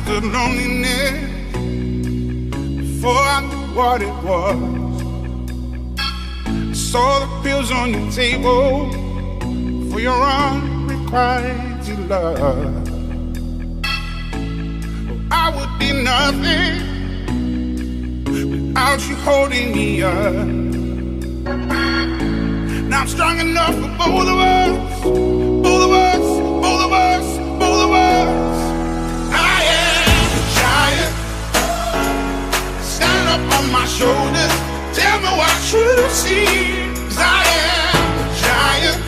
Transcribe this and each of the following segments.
understood loneliness before I knew what it was. I saw the pills on your table for your unrequited love. I would be nothing without you holding me up. Now I'm strong enough for both of us, both of us, both of us, both of us. I am a giant. Stand up on my shoulders. Tell me what you see. 'Cause I am a giant.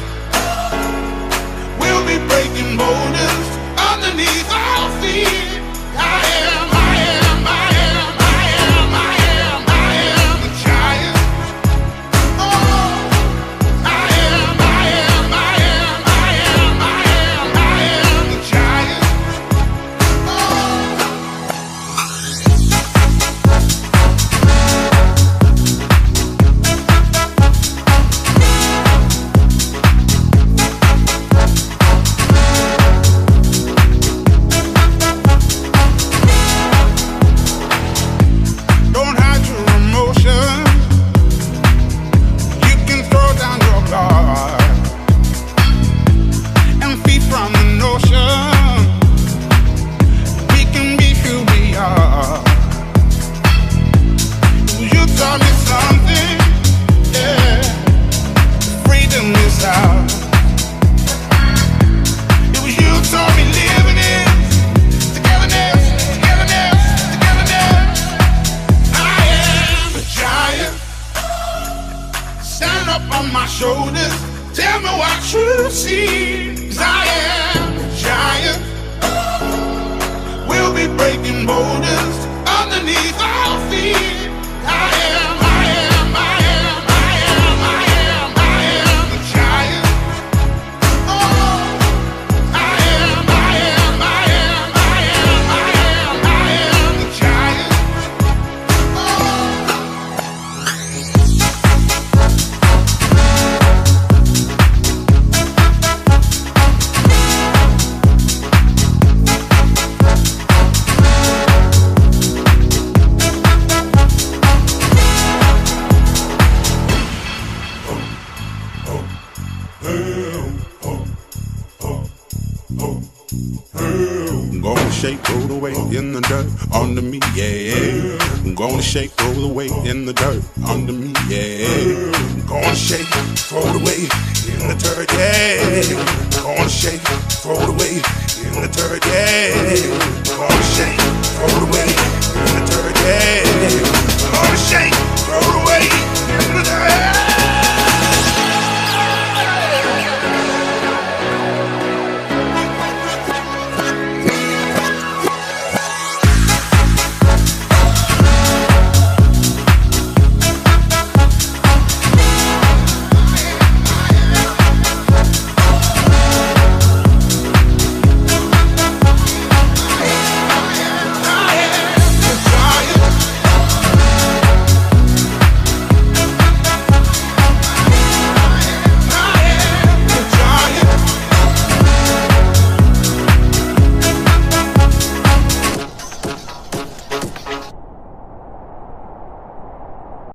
We'll be breaking boulders underneath our feet. I am, I am, I am, I am, I am, I am a giant. Oh, I am, I am, I am, I am, I am, I am a giant. Don't hide your emotion. You can throw down your guard and feed from the notion. We can be who we are. You taught me something, yeah. Freedom is out. It was you taught me living is togetherness, togetherness, togetherness. I am a giant. Stand up on my shoulders. Tell me what you see. 'Cause I am a giant. We'll be breaking boulders underneath our feet. I am, I am, I am, I am, I am, I am a giant. Oh, I am, I am, I am, I am, I am, I am a giant. I'm gonna shake, roll the weight in the dirt under me, yeah. I'm gonna shake, roll the weight in the dirt under me, yeah. I'm gonna shake, throw the weight in the dirt, yeah. I'm gonna shake, throw the weight in the dirt, yeah. I'm gonna shake, throw the weight in the dirt, yeah. I'm gonna shake, throw the weight.